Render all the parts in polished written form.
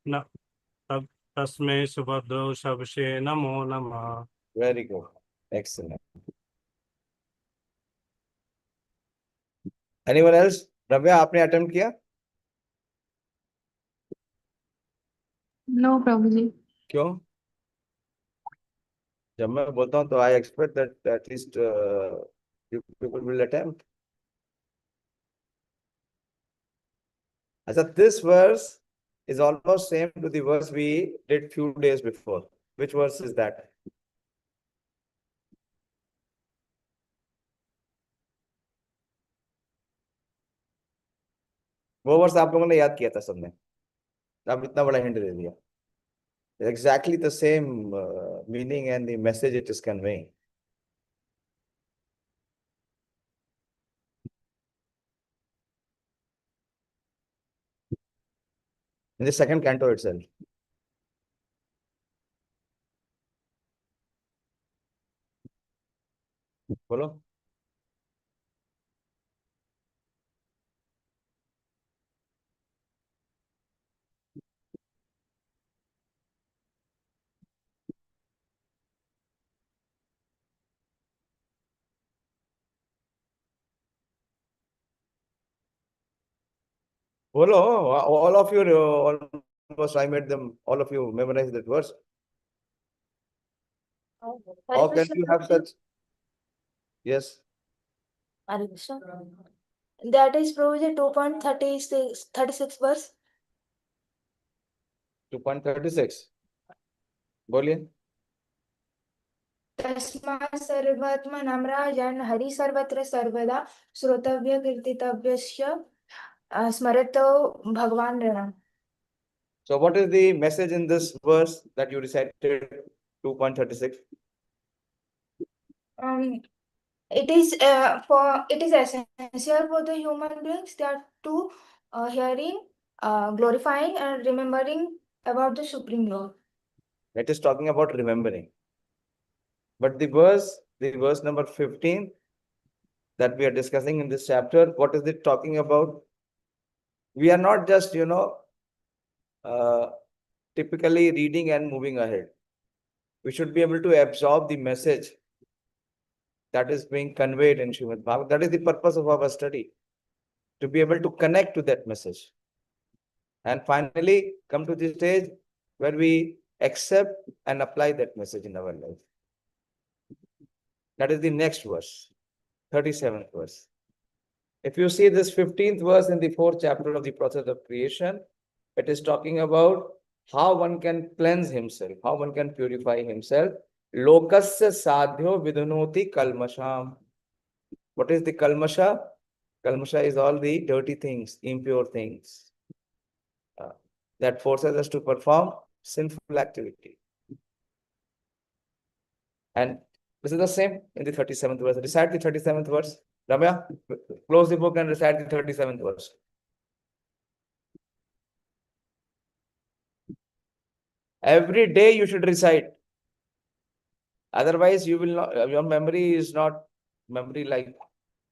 न तब तस्मै सुभद्रो शब्दे नमो नमः। Very good, excellent. Anyone else? Ravya, आपने अटेम्प्ट किया? नो प्रभु जी। क्यों? जब मैं बोलता हूँ तो I expect that at least you people will attempt. अच्छा, this verse is almost same to the verse we did few days before. Which verse is that? वो वर्स आप लोगों ने याद किया था सबने, आप इतना बड़ा हिंट दे दिया। Exactly the same meaning and the message it is conveying. In the second canto itself. बोलो। बोलो, all of you, almost I made them, all of you memorize that verse. How can you have such? Yes. Hare Krishna. That is Prabhuji 2.36 verse. 2.36. बोलिए। तस्मात् सर्वात्मनां राजन् हरि सर्वत्र सर्वदा श्रोतव्य कीर्तितव्यस्य स्मरतो भगवान ऋणम्. So what is the message in this verse that you recited 2.36? It is essential for the human beings that to hearing, glorifying and remembering about the Supreme Lord. It is talking about remembering. But the verse number 15 that we are discussing in this chapter, what is it talking about? We are not just, typically reading and moving ahead. We should be able to absorb the message that is being conveyed in Srimad Bhagavatam. That is the purpose of our study, to be able to connect to that message. And finally, come to the stage where we accept and apply that message in our life. That is the next verse, 37th verse. If you see this 15th verse in the 4th chapter of the process of creation, it is talking about how one can cleanse himself, how one can purify himself. Lokasya sadhyo vidhanoti kalmasham. What is the kalmasha? Kalmasha is all the dirty things, impure things that forces us to perform sinful activity. And this is the same in the 37th verse. Recite the 37th verse. Ramya, close the book and recite the 37th verse. Every day you should recite. Otherwise, you will not, your memory is not memory like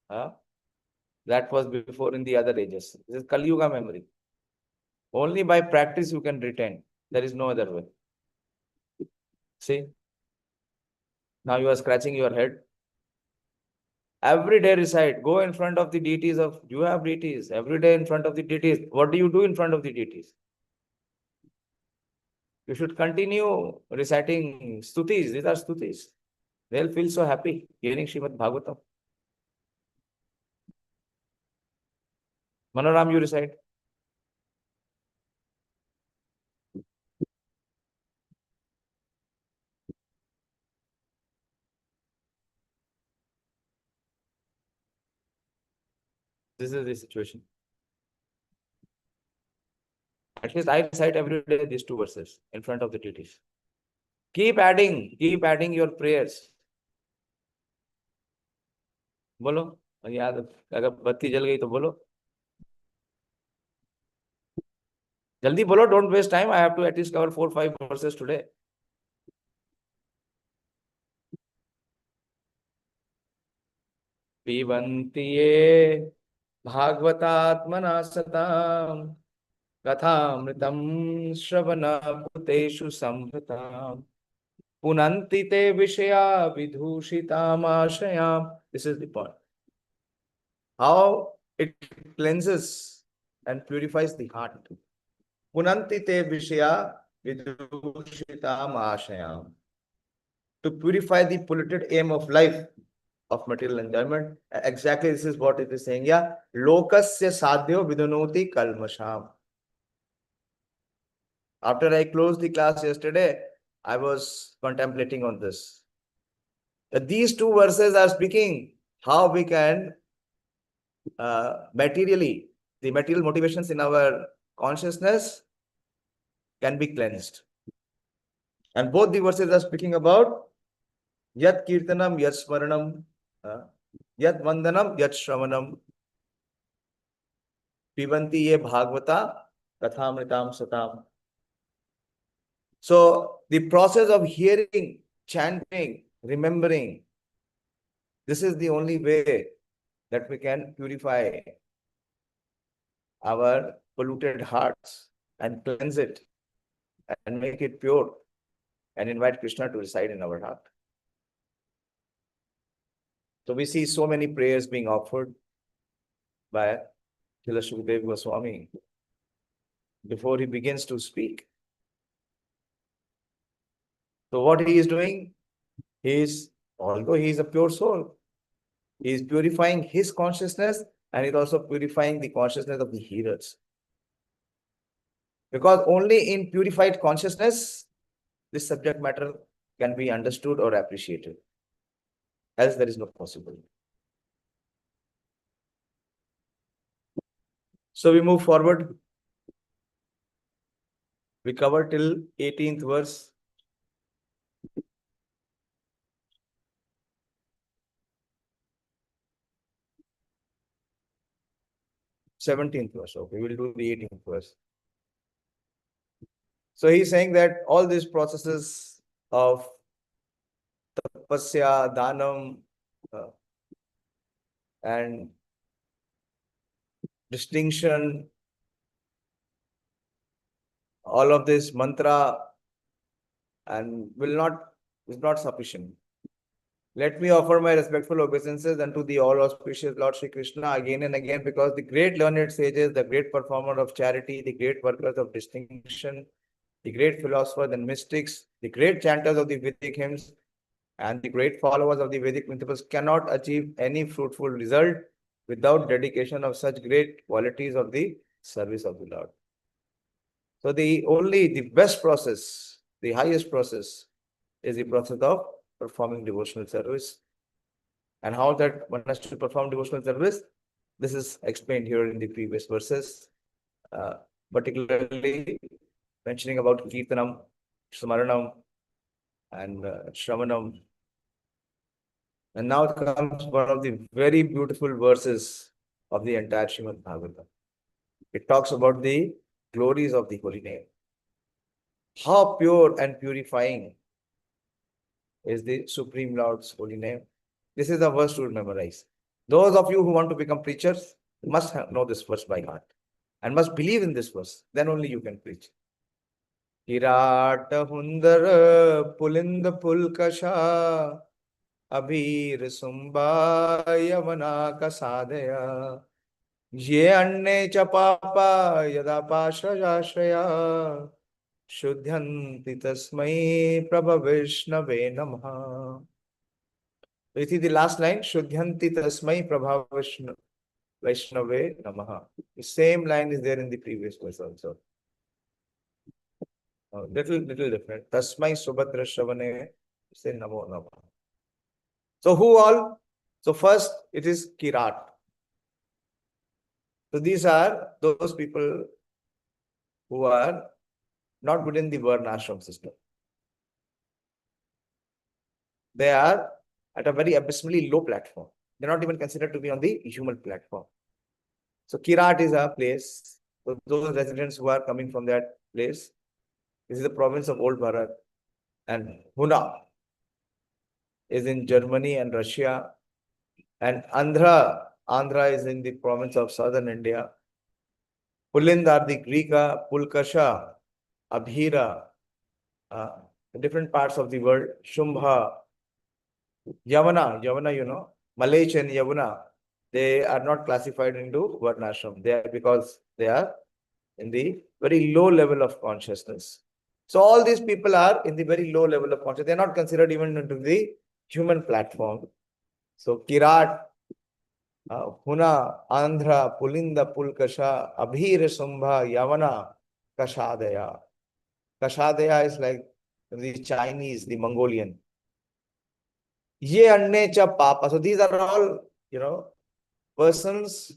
that was before in the other ages. This is Kali Yuga memory. Only by practice you can retain. There is no other way. See? Now you are scratching your head. Every day recite. Go in front of the deities of, you have deities. Every day in front of the deities. What do you do in front of the deities? You should continue reciting stutis. These are stutis. They'll feel so happy hearing Srimad Bhagavatam. Manoram, you recite. This is the situation. At least I recite every day these two verses in front of the deities. Keep adding your prayers. बोलो, याद अगर बत्ती जल गई तो बोलो, जल्दी बोलो, don't waste time. I have to at least cover 4-5 verses today. पिबन्ति ये भागवतात्मना सताम् Kathamritam Shravana Puteshu Samhritam Punanti te Vishaya Vidhushitam Ashayam. This is the point. How it cleanses and purifies the heart. Punanti te Vishaya Vidhushitam Ashayam. To purify the polluted aim of life, of material enjoyment. Exactly this is what it is saying. Yeah. Lokasya sadhyo vidunoti kalmasham. After I closed the class yesterday, I was contemplating on this. That these two verses are speaking how we can materially, the material motivations in our consciousness can be cleansed. And both the verses are speaking about yat kirtanam, yat smaranam, yat vandanam, yat shravanam, pibanti ye bhagavata, kathamritam satam. So the process of hearing, chanting, remembering, this is the only way that we can purify our polluted hearts and cleanse it and make it pure and invite Krishna to reside in our heart. So we see so many prayers being offered by Srila Shukadeva Goswami before he begins to speak. So what he is doing, although he is a pure soul, he is purifying his consciousness and is also purifying the consciousness of the hearers. Because only in purified consciousness, this subject matter can be understood or appreciated. Else there is no possibility. So we move forward. We cover till 18th verse. Seventeenth verse. Okay, we'll do the 18th verse. So he's saying that all these processes of tapasya, dhanam, and distinction, all of this mantra, and is not sufficient. Let me offer my respectful obeisances unto the all auspicious Lord Shri Krishna again and again, because the great learned sages, the great performer of charity, the great workers of distinction, the great philosophers and mystics, the great chanters of the Vedic hymns, and the great followers of the Vedic principles cannot achieve any fruitful result without dedication of such great qualities of the service of the Lord. So the best process, the highest process, is the process of performing devotional service. And how that one has to perform devotional service, this is explained here in the previous verses, particularly mentioning about Kirtanam, Smaranam, and Shravanam. And now comes one of the very beautiful verses of the entire Srimad Bhagavatam. It talks about the glories of the holy name. How pure and purifying is the Supreme Lord's holy name. This is the verse to memorize. Those of you who want to become preachers must know this verse by heart and must believe in this verse. Then only you can preach. Hirata Hundara Pulinda Pulkasha Abhir Sumba Yavana Kasadaya Ye Anne Chapapa Yada Pashraya Shuddhanti Tasmai Prabha Vishnave Namaha. You see the last line, Shuddhanti Tasmai Prabha Vaishnave Namaha. The same line is there in the previous verse also. Little different. Tasmai Subhadra Shravane, say Namo Namaha. So who all? So first it is Kirat. So these are those people who are not within the Varnashram system. They are at a very abysmally low platform. They're not even considered to be on the human platform. So Kirat is a place. So those residents who are coming from that place, this is the province of Old Bharat. And Huna is in Germany and Russia. And Andhra is in the province of southern India. Pulind are the Grika, Pulkasha, Abhira, different parts of the world. Shumbha, Yavana, you know, Malach and Yavana, they are not classified into Varnashram. They are because they are in the very low level of consciousness. So all these people are in the very low level of consciousness. They are not considered even into the human platform. So Kirat, Huna, Andhra, Pulinda, Pulkasha, Abhira, Sumbha, Yavana, Kashadaya. Kashadaya is like the Chinese, the Mongolian. Ye anne cha papa. So these are all, you know, persons,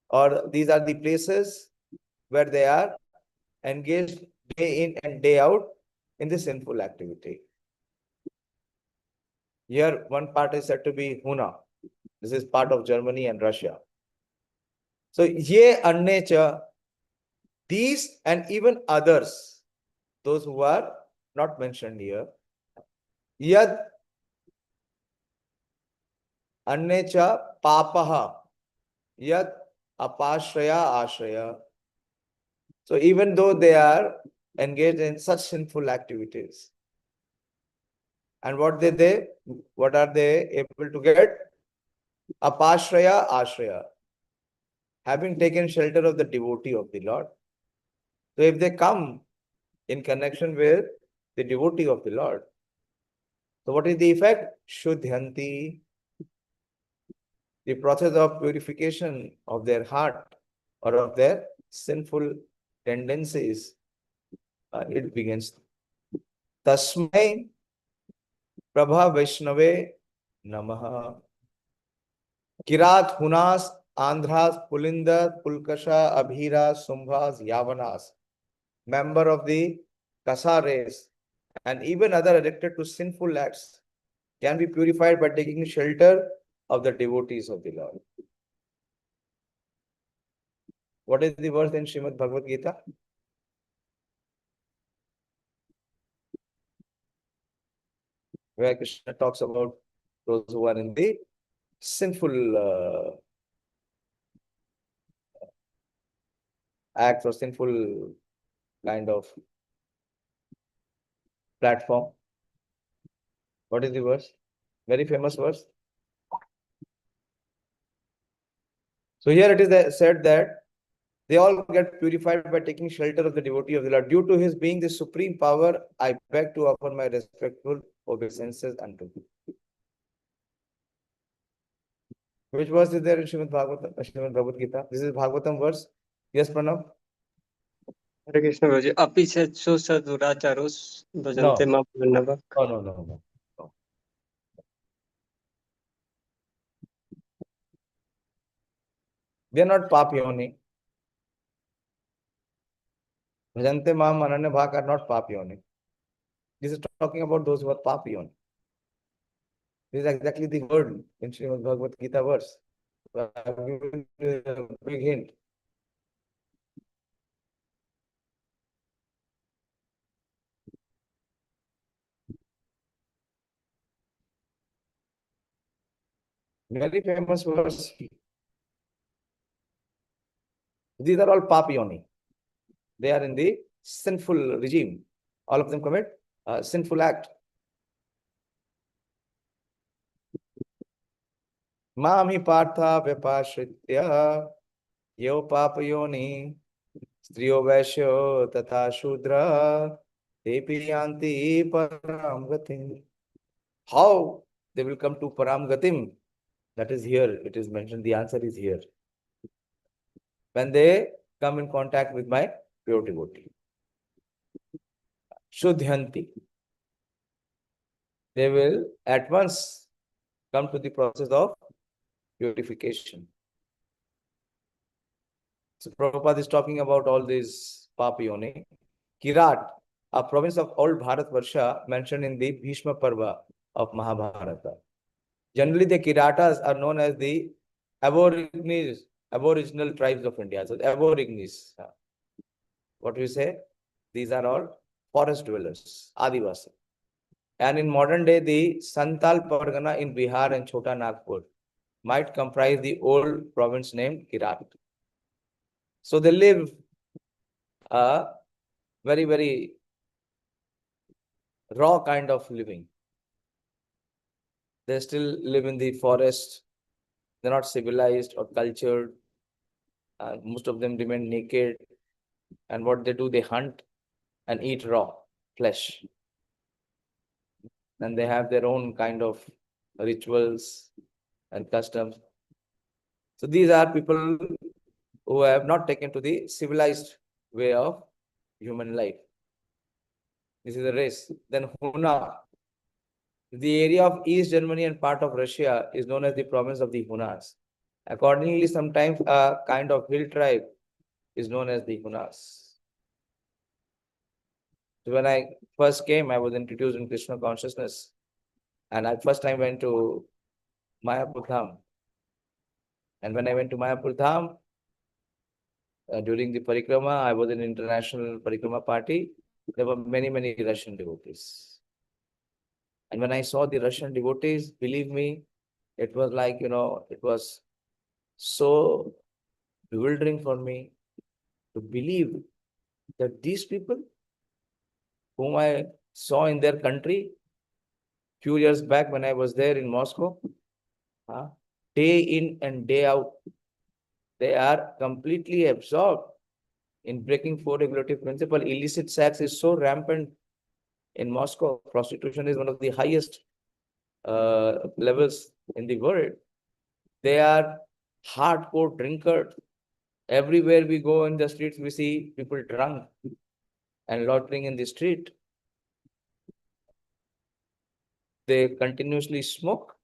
or these are the places where they are engaged day in and day out in the sinful activity. Here, one part is said to be Huna. This is part of Germany and Russia. So, ye anne cha, these and even others, those who are not mentioned here, yad anne cha papaha, yad apashraya ashraya. So even though they are engaged in such sinful activities, and what are they able to get? Apashraya ashraya, having taken shelter of the devotee of the Lord. So if they come in connection with the devotee of the Lord, so what is the effect? Shuddhanti, the process of purification of their heart or of their sinful tendencies, it begins. Tasmai Prabha Vaishnave Namaha. Kirat, Hunas, Andhras, Pulinda, Pulkasha, Abhira, Sumbhas, Yavanas, member of the Kasa race, and even other addicted to sinful acts, can be purified by taking shelter of the devotees of the Lord. What is the verse in Srimad Bhagavad Gita? Where Krishna talks about those who are in the sinful acts or sinful kind of platform. What is the verse? Very famous verse. So here it is said that they all get purified by taking shelter of the devotee of the Lord. Due to his being the supreme power, I beg to offer my respectful obeisances unto him. Which verse is there in Srimad Bhagavad Gita? This is Bhagavatam verse. Yes, Pranav? Hare Krishna Guruji. Api chetsu saduracharus bhajante No. mapurnava. No. They are not papyoni. Bhajante mam ananya bhak are not papyoni. This is talking about those who are papyoni. This is exactly the word in Srimad Bhagavad Gita verse. I have given you a big hint. Very famous verse. These are all papyoni. They are in the sinful regime. All of them commit a sinful act. Mami partha vyapashritya yo papayoni striyo vaishyo tatha shudra tepi yanti param gatim. How they will come to param gatim? That is here. It is mentioned. The answer is here. When they come in contact with my pure devotee. Shuddhanti. They will at once come to the process of purification. So Prabhupada is talking about all these papyoni. Kirat, a province of old Bharatvarsha mentioned in the Bhishma Parva of Mahabharata. Generally, the Kiratas are known as the aboriginal tribes of India. So aborigines. What we say? These are all forest dwellers, Adivasi. And in modern day, the Santal Pargana in Bihar and Chota Nagpur might comprise the old province named Kirat. So they live a very, very raw kind of living. They still live in the forest. They're not civilized or cultured. Most of them remain naked. And what they do, they hunt and eat raw flesh. And they have their own kind of rituals and customs. So these are people who have not taken to the civilized way of human life. This is a race. Then Huna. The area of East Germany and part of Russia is known as the province of the Hunas. Accordingly, sometimes a kind of hill tribe is known as the Hunas. So when I first came, I was introduced in Krishna consciousness. And I first time went to Mayapur Dham. And when I went to Mayapur Dham, during the parikrama, I was in international parikrama party. There were many, many Russian devotees. And when I saw the Russian devotees, believe me, it was like, it was so bewildering for me to believe that these people whom I saw in their country few years back when I was there in Moscow, day in and day out, they are completely absorbed in breaking four regulative principles. Illicit sex is so rampant in Moscow. Prostitution is one of the highest levels in the world. They are hardcore drinkers. Everywhere we go in the streets, we see people drunk and loitering in the street. They continuously smoke.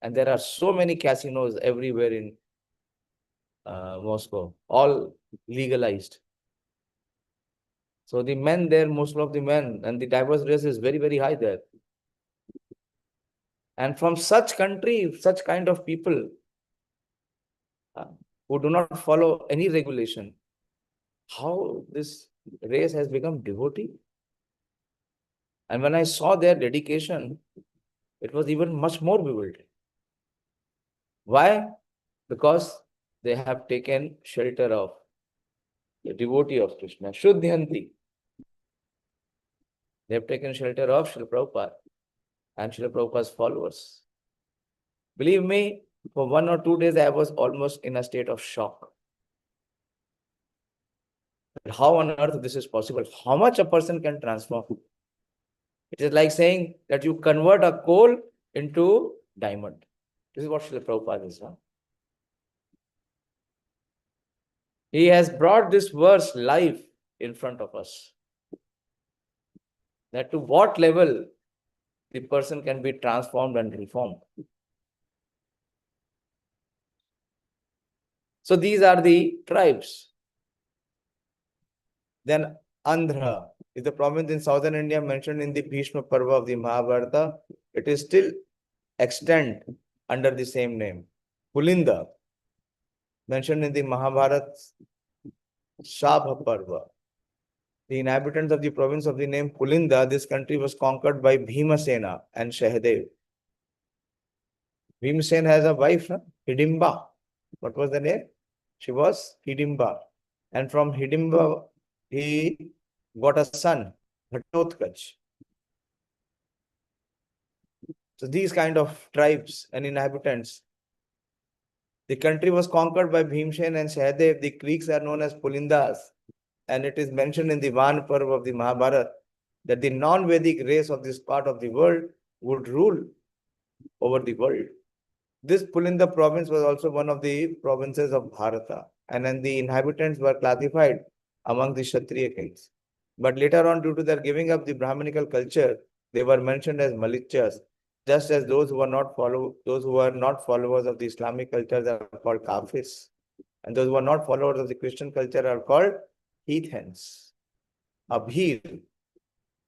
And there are so many casinos everywhere in Moscow, all legalized. So the men there, most of the men, and the diverse race is very, very high there. And from such country, such kind of people who do not follow any regulation, how this race has become devotee? And when I saw their dedication, it was even much more bewildering. Why? Because they have taken shelter of the devotee of Krishna, Shuddhyanti. They have taken shelter of Srila Prabhupada and Srila Prabhupada's followers. Believe me, for 1 or 2 days, I was almost in a state of shock. But how on earth this is possible? How much a person can transform? It is like saying that you convert a coal into diamond. This is what Srila Prabhupada is. He has brought this verse live in front of us. That to what level the person can be transformed and reformed. So these are the tribes. Then Andhra is the province in southern India mentioned in the Bhishma Parva of the Mahabharata. It is still extant under the same name. Pulinda, mentioned in the Mahabharata Shabha Parva. The inhabitants of the province of the name Pulinda, this country was conquered by Bhimasena and Shahadev. Bhimasena has a wife, Hidimba. What was the name? She was Hidimba. And from Hidimba, he got a son, Ghatotkacha. So these kind of tribes and inhabitants. The country was conquered by Bhimsen and Shahadev. The Greeks are known as Pulindas. And it is mentioned in the Van Parv of the Mahabharata that the non-Vedic race of this part of the world would rule over the world. This Pulinda province was also one of the provinces of Bharata. And then the inhabitants were classified among the Kshatriya kings. But later on, due to their giving up the Brahminical culture, they were mentioned as Malichas, just as those who were not followers of the Islamic culture are called Kafirs. And those who are not followers of the Christian culture are called heathens. Abhir.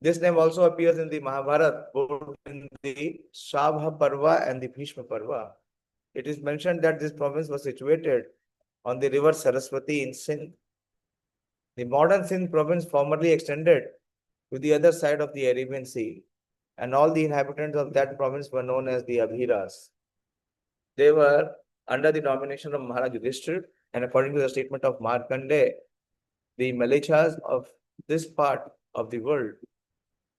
This name also appears in the Mahabharata, both in the Shabha Parva and the Bhishma Parva. It is mentioned that this province was situated on the river Saraswati in Sindh. The modern Sindh province formerly extended to the other side of the Arabian Sea, and all the inhabitants of that province were known as the Abhiras. They were under the domination of Maharaj Yudhishthir, and according to the statement of Markandeya, the militias of this part of the world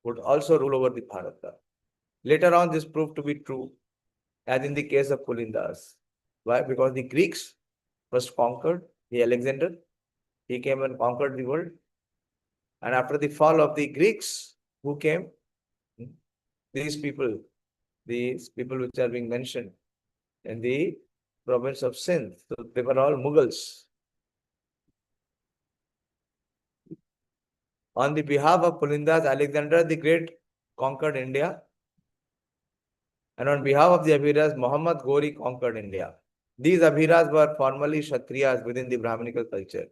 would also rule over the Bharata. Later on, this proved to be true, as in the case of Pulindas. Why? Because the Greeks first conquered the Alexander. He came and conquered the world. And after the fall of the Greeks, who came? These people which are being mentioned in the province of Sindh. So they were all Mughals. On the behalf of Pulindas, Alexander the Great conquered India. And on behalf of the Abhiras, Muhammad Ghori conquered India. These Abhiras were formerly Kshatriyas within the Brahminical culture,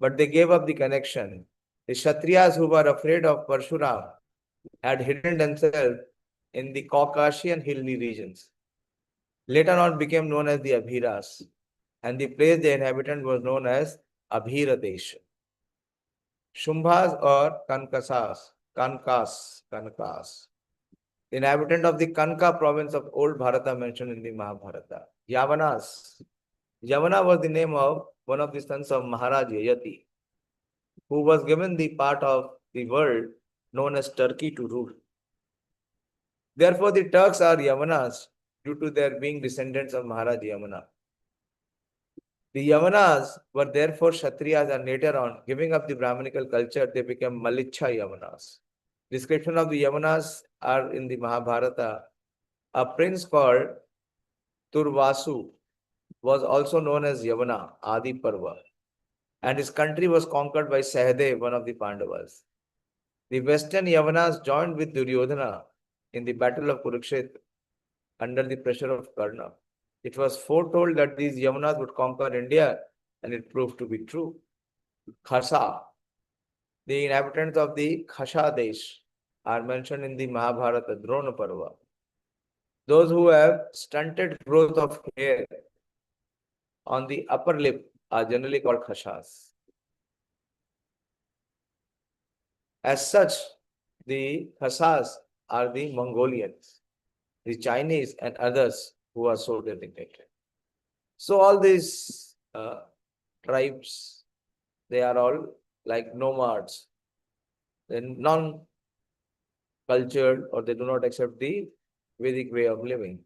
but they gave up the connection. The Kshatriyas who were afraid of Parshuram had hidden themselves in the Caucasian hilly regions. Later on became known as the Abhiras, and the place they inhabited was known as Abhiradesh. Shumbhas or Kankas, the inhabitant of the Kanka province of old Bharata mentioned in the Mahabharata. Yavanas. Yavana was the name of one of the sons of Maharaj Yayati, who was given the part of the world known as Turkey to rule. Therefore, the Turks are Yavanas due to their being descendants of Maharaj Yavana. The Yavanas were therefore Kshatriyas, and later on, giving up the Brahminical culture, they became Malicha Yavanas. Description of the Yavanas are in the Mahabharata. A prince called Turvasu was also known as Yavana, Adi Parva, and his country was conquered by Sahadev, one of the Pandavas. The western Yavanas joined with Duryodhana in the battle of Kurukshetra under the pressure of Karna. It was foretold that these Yavanas would conquer India, and it proved to be true. Khasa. The inhabitants of the Khasa Desh are mentioned in the Mahabharata Drona Parva. Those who have stunted growth of hair on the upper lip are generally called Khasas. As such, the Khasas are the Mongolians, the Chinese, and others who are so designated. So all these tribes, they are all like nomads. They're non-cultured, or they do not accept the Vedic way of living.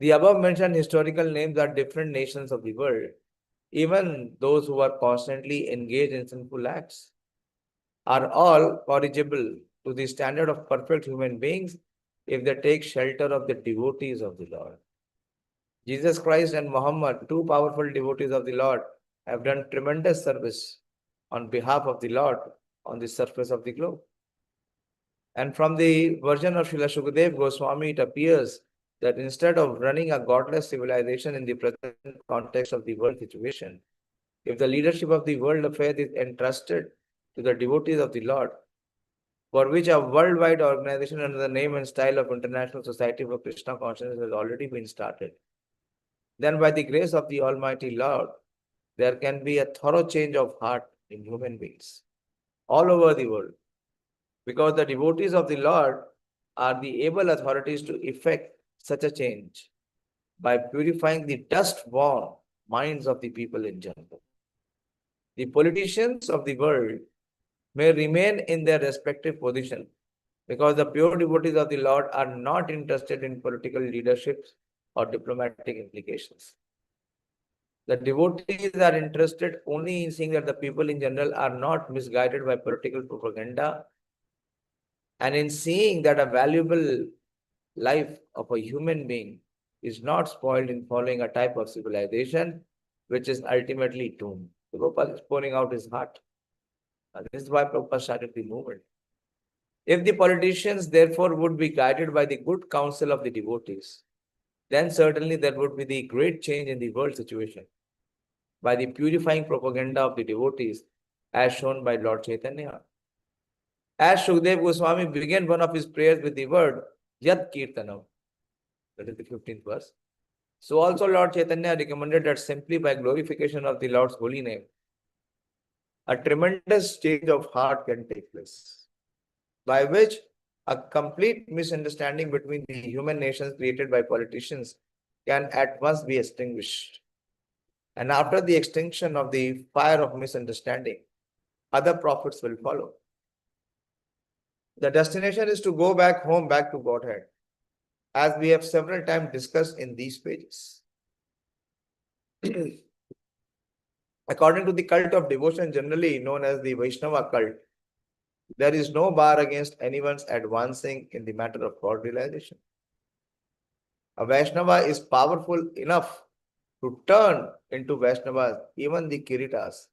The above mentioned historical names are different nations of the world. Even those who are constantly engaged in sinful acts are all corrigible to the standard of perfect human beings if they take shelter of the devotees of the Lord. Jesus Christ and Muhammad, two powerful devotees of the Lord, have done tremendous service on behalf of the Lord on the surface of the globe. And from the version of Srila Shukadev Goswami, it appears that instead of running a godless civilization in the present context of the world situation, if the leadership of the world affair is entrusted to the devotees of the Lord, for which a worldwide organization under the name and style of International Society for Krishna Consciousness has already been started, then by the grace of the Almighty Lord, there can be a thorough change of heart in human beings all over the world, because the devotees of the Lord are the able authorities to effect such a change by purifying the dust-born minds of the people in general. The politicians of the world may remain in their respective position because the pure devotees of the Lord are not interested in political leaderships or diplomatic implications. The devotees are interested only in seeing that the people in general are not misguided by political propaganda, and in seeing that a valuable life of a human being is not spoiled in following a type of civilization which is ultimately doomed. So Prabhupada is pouring out his heart. This is why Prabhupada started the movement. If the politicians therefore would be guided by the good counsel of the devotees, then certainly there would be the great change in the world situation by the purifying propaganda of the devotees as shown by Lord Chaitanya. As Shukdev Goswami began one of his prayers with the word Yat Kirtanam, that is the 15th verse, so also Lord Chaitanya recommended that simply by glorification of the Lord's holy name, a tremendous change of heart can take place, by which a complete misunderstanding between the human nations created by politicians can at once be extinguished. And after the extinction of the fire of misunderstanding, other prophets will follow. The destination is to go back home, back to Godhead, as we have several times discussed in these pages. According to the cult of devotion, generally known as the Vaishnava cult, there is no bar against anyone's advancing in the matter of God realization. A Vaishnava is powerful enough to turn into Vaishnavas, even the Kiritas.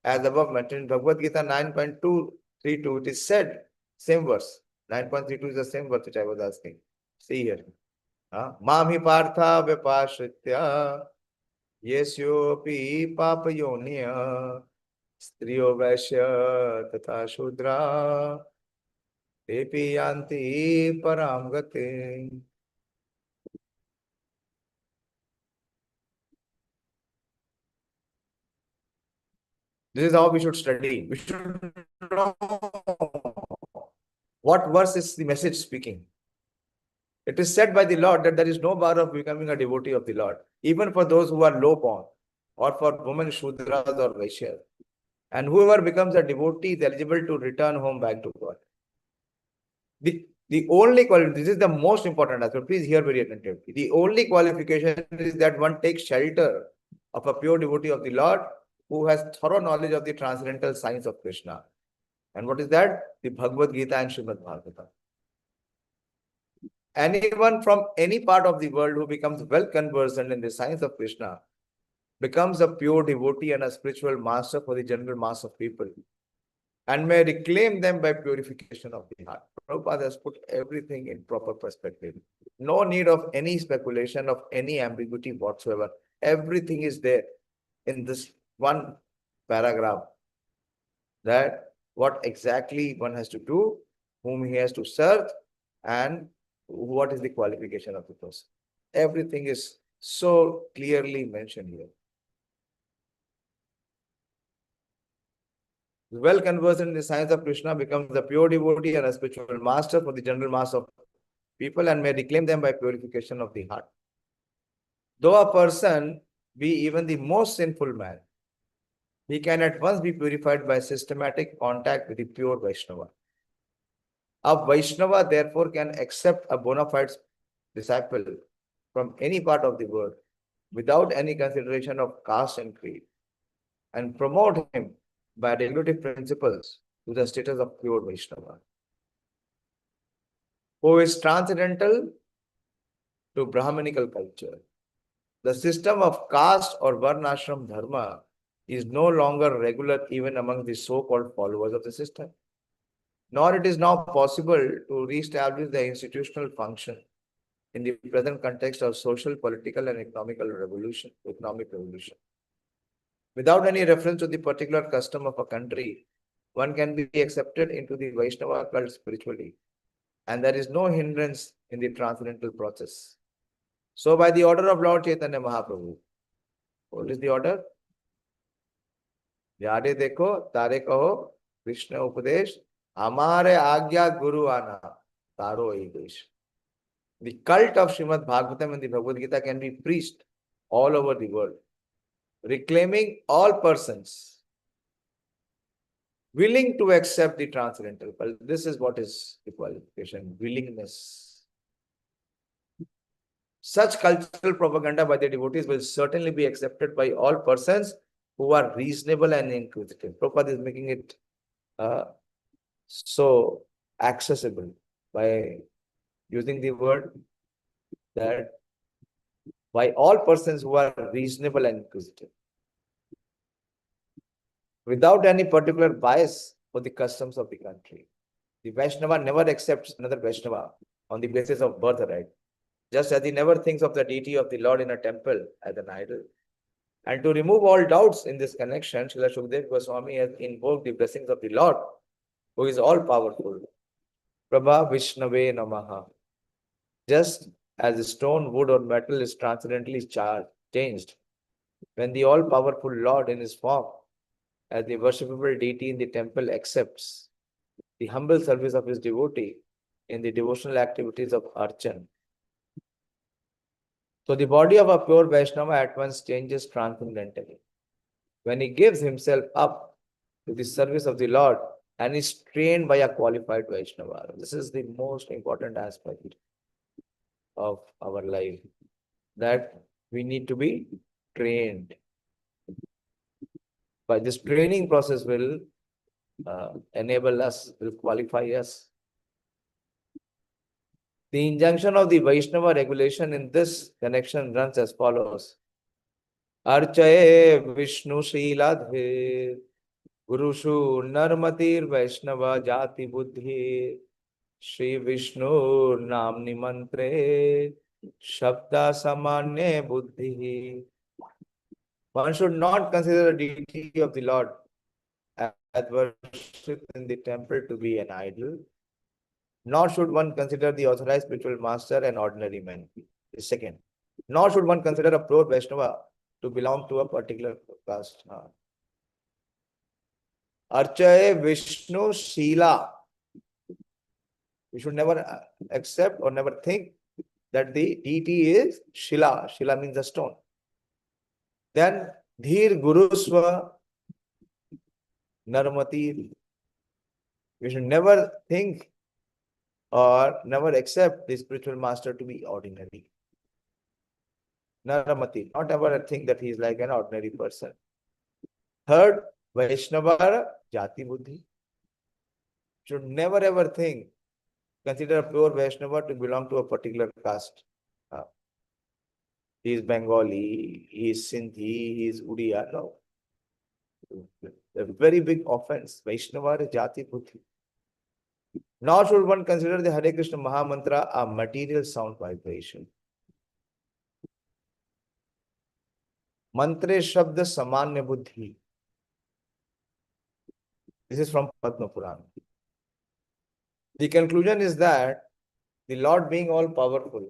As above mentioned in Bhagavad Gita 9.232, it is said, same verse, 9.32 is the same verse which I was asking. See here. Mami partha vipashritya yesyopi papayonya striyo vaishya tatha shudra tepi yanti param gate. This is how we should study. We should know what verse is the message speaking. It is said by the Lord that there is no bar of becoming a devotee of the Lord, even for those who are low born, or for women Shudras or Vaishyas. And whoever becomes a devotee is eligible to return home back to God. The only qualification, this is the most important aspect, please hear very attentively. The only qualification is that one takes shelter of a pure devotee of the Lord who has thorough knowledge of the transcendental science of Krishna. And what is that? The Bhagavad Gita and Srimad Bhagavatam. Anyone from any part of the world who becomes well conversant in the science of Krishna becomes a pure devotee and a spiritual master for the general mass of people, and may reclaim them by purification of the heart. Prabhupada has put everything in proper perspective. No need of any speculation, of any ambiguity whatsoever. Everything is there in this one paragraph, that what exactly one has to do, whom he has to serve, and what is the qualification of the person. Everything is so clearly mentioned here. Well conversant in the science of Krishna becomes the pure devotee and a spiritual master for the general mass of people, and may reclaim them by purification of the heart. Though a person be even the most sinful man, he can at once be purified by systematic contact with the pure Vaishnava. A Vaishnava therefore can accept a bona fide disciple from any part of the world without any consideration of caste and creed, and promote him by regulative principles to the status of pure Vaishnava, who is transcendental to Brahmanical culture. The system of caste or varnashram dharma is no longer regular even among the so-called followers of the system. Nor it is now possible to re-establish the institutional function in the present context of social, political, and economic revolution. Without any reference to the particular custom of a country, one can be accepted into the Vaishnava cult spiritually, and there is no hindrance in the transcendental process. So, by the order of Lord Chaitanya Mahaprabhu, what is the order? Yade dekho, tare kaho, Krishna Upadesh, Amare Agya Guru Ana, Taro Edesh. The cult of Srimad Bhagavatam and the Bhagavad Gita can be preached all over the world, reclaiming all persons willing to accept the transcendental cult. This is what is the qualification, willingness. Such cultural propaganda by the devotees will certainly be accepted by all persons who are reasonable and inquisitive. Prabhupada is making it so accessible by using the word that by all persons who are reasonable and inquisitive, without any particular bias for the customs of the country. The Vaishnava never accepts another Vaishnava on the basis of birthright, just as he never thinks of the deity of the Lord in a temple as an idol. And to remove all doubts in this connection, Srila Shukdev Goswami has invoked the blessings of the Lord, who is all-powerful. Prabha Vishnave Namaha. Just as stone, wood, or metal is transcendently changed, when the all-powerful Lord in his form as the worshipable deity in the temple accepts the humble service of his devotee in the devotional activities of Archan, So the body of a pure Vaishnava at once changes transcendentally when he gives himself up to the service of the Lord and is trained by a qualified Vaishnava. This is the most important aspect of our life, that we need to be trained. But this training process will enable us, will qualify us. The injunction of the Vaishnava regulation in this connection runs as follows. Archaye Vishnu Shiladhe Gurushu Narmatir Vaishnava Jati Buddhi Shri Vishnu Namni Mantre Shabda Samanya Buddhi. One should not consider the deity of the Lord as worshipped in the temple to be an idol, nor should one consider the authorized spiritual master an ordinary man. The second, nor should one consider a pure Vaishnava to belong to a particular caste. Archaye Vishnu Shila. We should never accept or never think that the deity is Shila. Shila means a stone. Then Dhir Gurusva Narmati. We should never think or never accept the spiritual master to be ordinary. Naramati, not ever think that he is like an ordinary person. Third, Vaishnava Jati Buddhi. Should never ever think, consider a pure Vaishnava to belong to a particular caste. He is Bengali, he is Sindhi, he is Udiya. No. A very big offense. Vaishnava Jati Buddhi. Nor should one consider the Hare Krishna Maha Mantra a material sound vibration. Mantre Shabda Samanya Buddhi. This is from Padma Purana. The conclusion is that the Lord, being all powerful,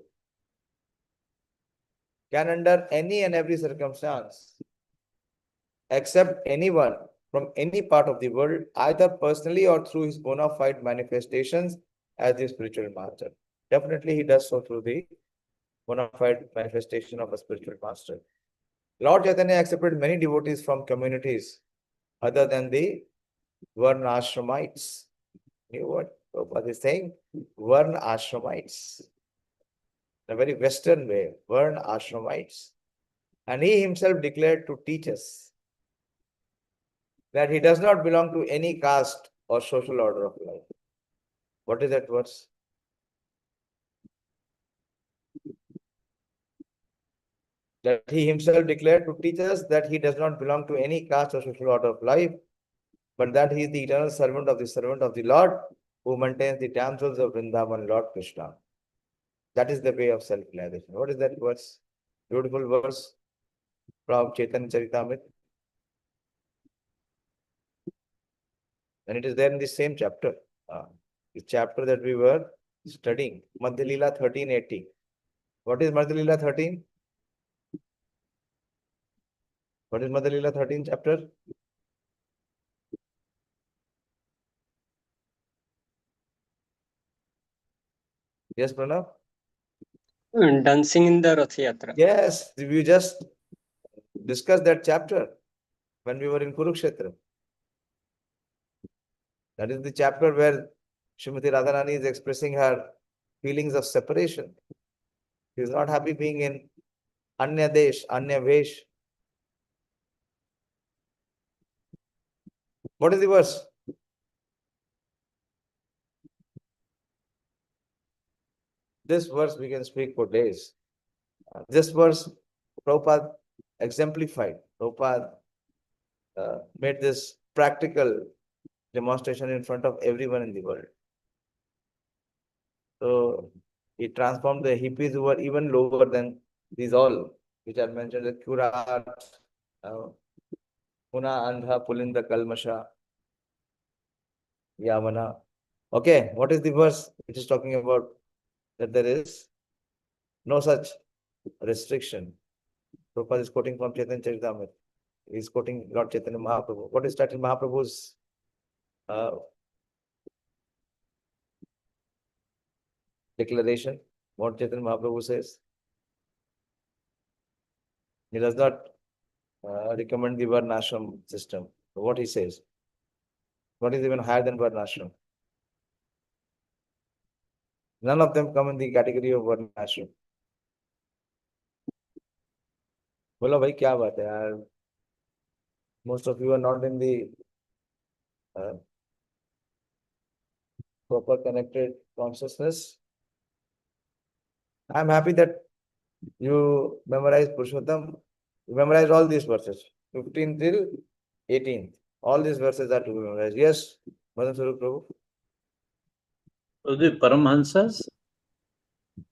can under any and every circumstance accept anyone from any part of the world, either personally or through his bona fide manifestations as the spiritual master. Definitely he does so through the bona fide manifestation of a spiritual master. Lord Chaitanya accepted many devotees from communities other than the Varna Ashramites. You know what Prabhupada is saying? Varna Ashramites. In a very Western way, Varna Ashramites. And he himself declared to teach us that he does not belong to any caste or social order of life. What is that verse? That he himself declared to teach us that he does not belong to any caste or social order of life, but that he is the eternal servant of the Lord, who maintains the damsels of Vrindavan, Lord Krishna. That is the way of self-realization. What is that verse? Beautiful verse from Chaitanya Charitamrita. And it is there in the same chapter. The chapter that we were studying, Madhya Leela 1380. What is Madhya Leela 13? What is Madhya Leela 13 chapter? Yes, Pranav? Dancing in the Rath Yatra. Yes, we just discussed that chapter when we were in Kurukshetra. That is the chapter where Srimati Radharani is expressing her feelings of separation. She is not happy being in Anya Desh, Anya Vesh. What is the verse? This verse we can speak for days. This verse Prabhupada exemplified. Prabhupada made this practical demonstration in front of everyone in the world. So he transformed the hippies who were even lower than these all, which are mentioned as Kurat, Puna Andha, Pulinda Kalmasha, Yamana. Okay, what is the verse which is talking about that there is no such restriction? Prabhupada is quoting from Chaitanya Charitamrita. He is quoting Lord Chaitanya Mahaprabhu. What is Chaitanya Mahaprabhu's declaration? What Chaitanya Mahaprabhu says? He does not recommend the Varnashram system. So what he says? What is even higher than Varnashram? None of them come in the category of Varnashram. बोलो भाई क्या बात है यार? Most of you are not in the proper connected consciousness. I am happy that you memorized Purushottam. You memorized all these verses, 15 till 18. All these verses are to be memorized. Yes, Madan Swarup Prabhu. So the Paramhansas,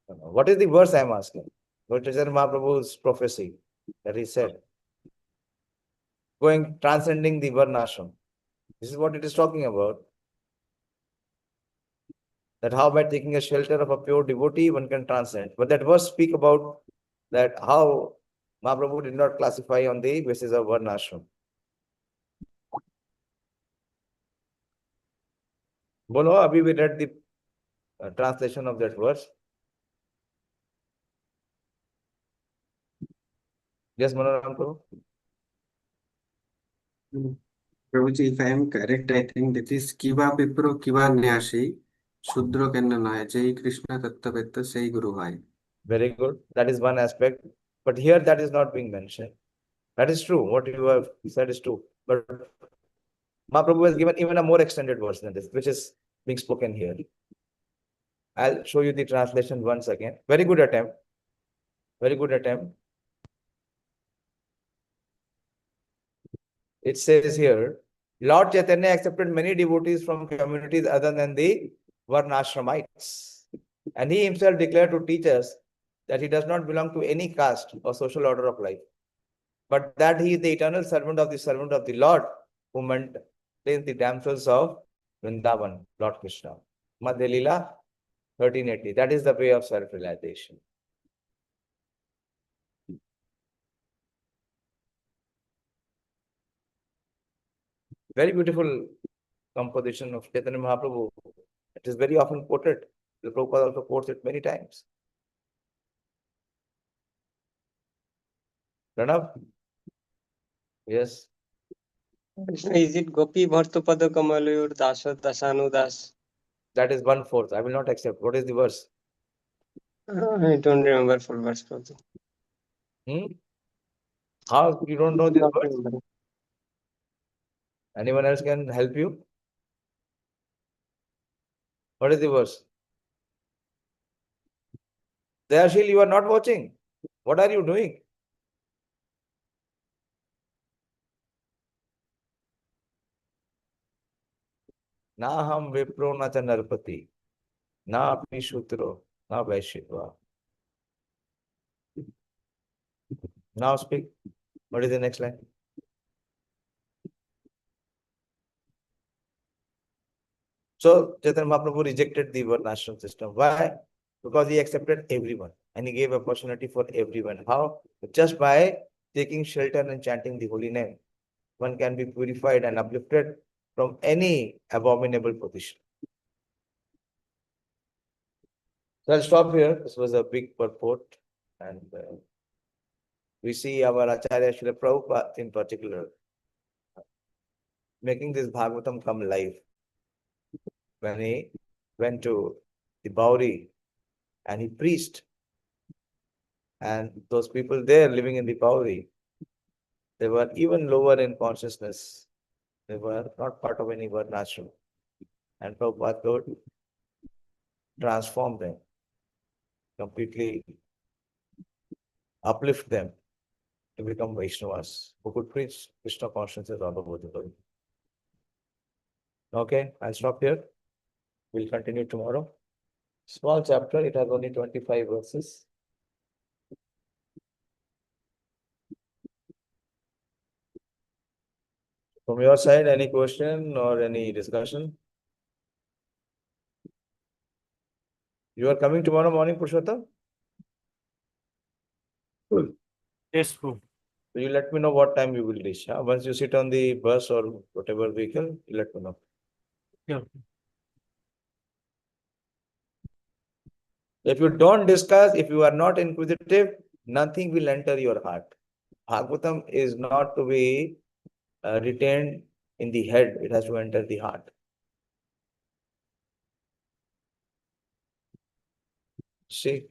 What is the verse I am asking? What is Mahaprabhu's prophecy that he said? Transcending the Varnashram. This is what it is talking about. That how by taking a shelter of a pure devotee, one can transcend. But that verse speak about that how Mahaprabhu did not classify on the basis of Varnashram. Bolo, abhi we read the translation of that verse. Yes, Manoram Prabhu. Prabhuji, if I am correct, I think that is Kiva Vipro Kiva Nyashi Shudro Kenna Naya Jai Krishna Tattavetta Sei Guru Hai. Very good. That is one aspect. But here that is not being mentioned. That is true. What you have said is true. But Mahaprabhu has given even a more extended verse than this, which is being spoken here. I'll show you the translation once again. Very good attempt. Very good attempt. It says here, Lord Chaitanya accepted many devotees from communities other than the Varnashramites. And he himself declared to teach us that he does not belong to any caste or social order of life, but that he is the eternal servant of the Lord, who maintains the damsels of Vrindavan, Lord Krishna. Madhya Leela 1380. That is the way of self-realization. Very beautiful composition of Chaitanya Mahaprabhu. It is very often quoted. The Prabhupada also quotes it many times. Pranav? Yes. Is it Gopi Bhartapada Kamalur Dasa Dasanudas? That is 1/4. I will not accept. What is the verse? I don't remember full verse. Prabhuji. How you don't know this Not verse? remember. Anyone else can help you? What is the verse? Dayāśīl, you are not watching. What are you doing? Na ham vipro na cha narpati, na api shutro, na vaishitva. Now speak. What is the next line? So Chaitanya Mahaprabhu rejected the Varnashram system. Why? Because he accepted everyone and he gave opportunity for everyone. How? Just by taking shelter and chanting the holy name, one can be purified and uplifted from any abominable position. So I'll stop here. This was a big purport, and we see our Acharya Srila Prabhupada in particular making this Bhagavatam come live. When he went to the Bauri and he preached, and those people there living in the Bauri, they were even lower in consciousness. They were not part of any Varnashram. And Prabhupada could transform them, completely uplift them to become Vaishnavas who could preach Krishna consciousness all over the world. Okay, I'll stop here. We'll continue tomorrow. Small chapter, it has only 25 verses. From your side, any question or any discussion? You are coming tomorrow morning, Purushottam? Yes, Prabhu. So you let me know what time you will reach. Huh? Once you sit on the bus or whatever vehicle, you let me know. Yeah. If you don't discuss, if you are not inquisitive, nothing will enter your heart. Bhagavatam is not to be retained in the head, it has to enter the heart. See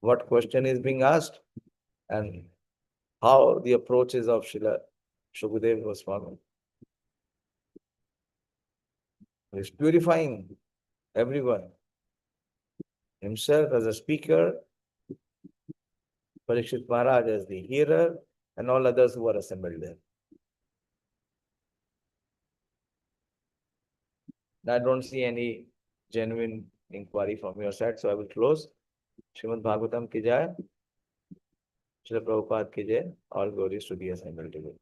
what question is being asked and how the approach is of Srila Shukadeva Goswami. He is purifying everyone. Himself as a speaker, Parikshit Maharaj as the hearer, and all others who are assembled there. I don't see any genuine inquiry from your side, so I will close. Srimad Bhagavatam ki jai, Srila Prabhupada ki jai, all glories to the assembled together.